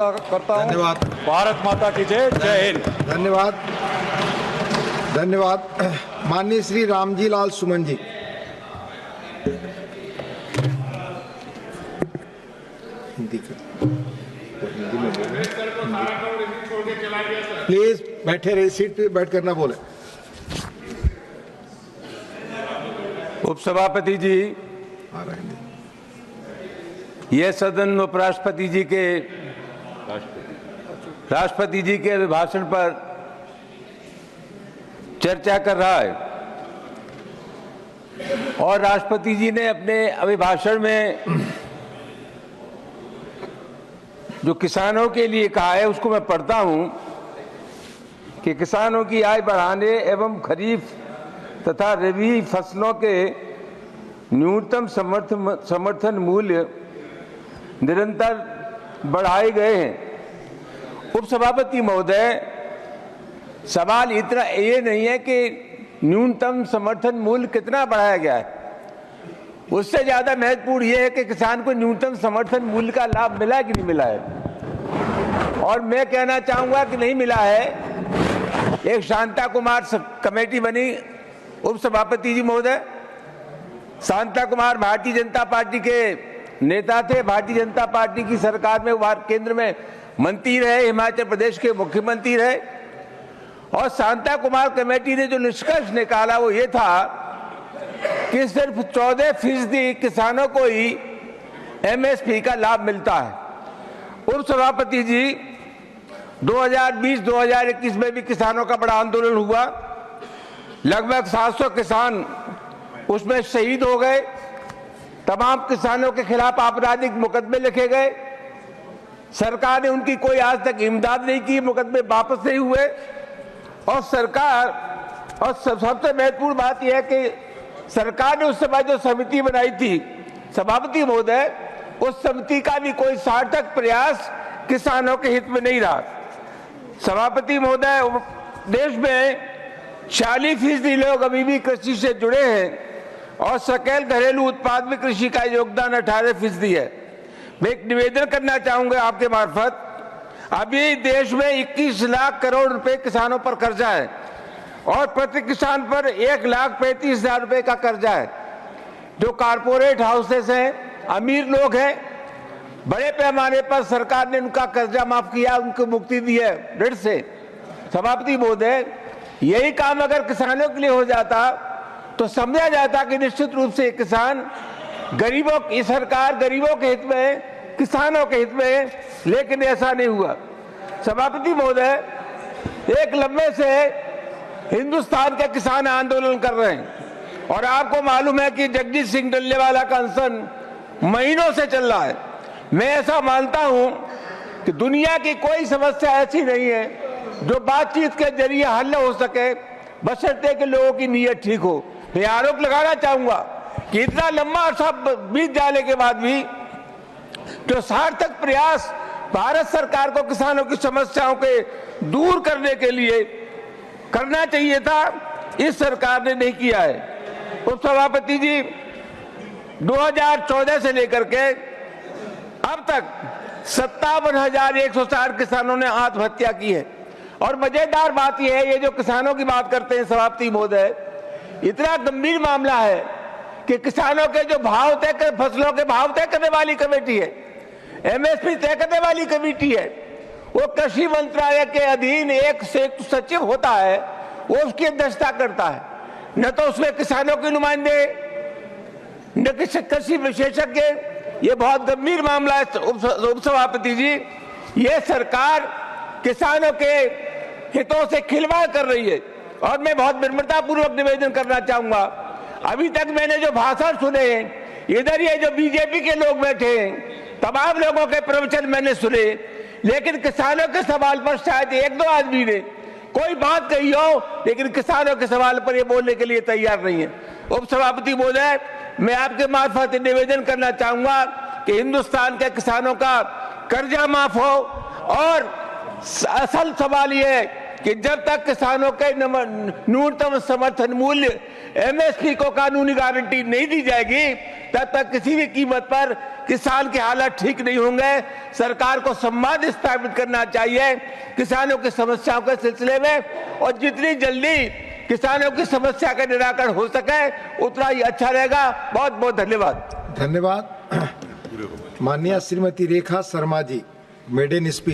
करता हूं। धन्यवाद। भारत माता की जय। जय हिंद। धन्यवाद। धन्यवाद। माननीय श्री रामजी लाल सुमन जी। हिंदी में बोले प्लीज, बैठे रहिए, सीट पे बैठ कर ना बोले। उपसभापति जी, आ रहे हैं। यह सदन उपराष्ट्रपति जी के राष्ट्रपति जी के अभिभाषण पर चर्चा कर रहा है और राष्ट्रपति जी ने अपने अभिभाषण में जो किसानों के लिए कहा है उसको मैं पढ़ता हूं कि किसानों की आय बढ़ाने एवं खरीफ तथा रबी फसलों के न्यूनतम समर्थन मूल्य निरंतर बढ़ाए गए हैं। उपसभापति महोदय, सवाल इतना ये नहीं है कि न्यूनतम समर्थन मूल्य कितना बढ़ाया गया है, उससे ज्यादा महत्वपूर्ण यह है कि किसान को न्यूनतम समर्थन मूल्य का लाभ मिला कि नहीं मिला है। और मैं कहना चाहूंगा कि नहीं मिला है। एक शांता कुमार कमेटी बनी, उपसभापति जी महोदय, शांता कुमार भारतीय जनता पार्टी के नेता थे, भारतीय जनता पार्टी की सरकार में केंद्र में मंत्री रहे, हिमाचल प्रदेश के मुख्यमंत्री रहे। और शांता कुमार कमेटी ने जो निष्कर्ष निकाला वो ये था कि सिर्फ 14% किसानों को ही एमएसपी का लाभ मिलता है। उपसभापति जी, 2020-2021 में भी किसानों का बड़ा आंदोलन हुआ। लगभग 700 किसान उसमें शहीद हो गए। तमाम किसानों के खिलाफ आपराधिक मुकदमे लिखे गए। सरकार ने उनकी कोई आज तक इमदाद नहीं की, मुकदमे वापस नहीं हुए। और सरकार, और सबसे महत्वपूर्ण बात यह है कि सरकार ने उस समय जो समिति बनाई थी, सभापति महोदय, उस समिति का भी कोई सार्थक प्रयास किसानों के हित में नहीं रहा। सभापति महोदय, देश में 40% लोग अभी भी कृषि से जुड़े हैं और सकल घरेलू उत्पाद में कृषि का योगदान 18% है। मैं एक निवेदन करना चाहूंगा आपके मार्फत, अभी देश में 21 लाख करोड़ रुपए किसानों पर कर्जा है और प्रति किसान पर 1,35,000 रुपए का कर्जा है। जो कारपोरेट हाउसेस हैं, अमीर लोग हैं, बड़े पैमाने पर सरकार ने उनका कर्जा माफ किया, उनको मुक्ति दी है ऋण से। सभापति महोदय, यही काम अगर किसानों के लिए हो जाता तो समझा जाता कि निश्चित रूप से किसान गरीबों की सरकार गरीबों के हित में, किसानों के हित में, लेकिन ऐसा नहीं हुआ। सभापति महोदय, एक लंबे से हिंदुस्तान के किसान आंदोलन कर रहे हैं और आपको मालूम है कि जगजीत सिंह डल्लेवाला का अनशन महीनों से चल रहा है। मैं ऐसा मानता हूं कि दुनिया की कोई समस्या ऐसी नहीं है जो बातचीत के जरिए हल हो सके, बशर्ते कि लोगों की नीयत ठीक हो। मैं आरोप लगाना चाहूंगा कि इतना लंबा अर्सा बीत जाने के बाद भी जो सार्थक प्रयास भारत सरकार को किसानों की समस्याओं के दूर करने के लिए करना चाहिए था, इस सरकार ने नहीं किया है। उपसभापति जी, 2014 से लेकर के अब तक 57,160 किसानों ने आत्महत्या की है। और मजेदार बात यह है, ये जो किसानों की बात करते हैं सभापति महोदय, इतना गंभीर मामला है कि किसानों के जो भाव तय कर, फसलों के भाव तय करने वाली कमेटी है, एमएसपी तय करने वाली कमेटी है, वो कृषि मंत्रालय के अधीन एक संयुक्त सचिव होता है, वो उसकी अध्यक्षता करता है। न तो उसमें किसानों के नुमाइंदे, न कृषि विशेषज्ञ। ये बहुत गंभीर मामला है उपसभापति जी। ये सरकार किसानों के हितों से खिलवाड़ कर रही है और मैं बहुत विनम्रतापूर्वक निवेदन करना चाहूंगा, अभी तक मैंने जो भाषण सुने हैं, इधर ये जो बीजेपी के लोग बैठे हैं, तमाम लोगों के प्रवचन मैंने सुने, लेकिन किसानों के सवाल पर शायद 1-2 आदमी ने कोई बात कही हो, लेकिन किसानों के सवाल पर ये बोलने के लिए तैयार नहीं है। उपसभापति महोदय, मैं आपके मार्फत निवेदन करना चाहूंगा कि हिंदुस्तान के किसानों का कर्जा माफ हो। और असल सवाल यह है कि जब तक किसानों के न्यूनतम समर्थन मूल्य एमएसपी को कानूनी गारंटी नहीं दी जाएगी तब तक किसी भी कीमत पर किसान के हालात ठीक नहीं होंगे। सरकार को संवाद स्थापित करना चाहिए किसानों की समस्याओं के सिलसिले में, और जितनी जल्दी किसानों की समस्या का निराकरण हो सके उतना ही अच्छा रहेगा। बहुत बहुत धन्यवाद। धन्यवाद। माननीय श्रीमती रेखा शर्मा जी, मेडन स्पीच।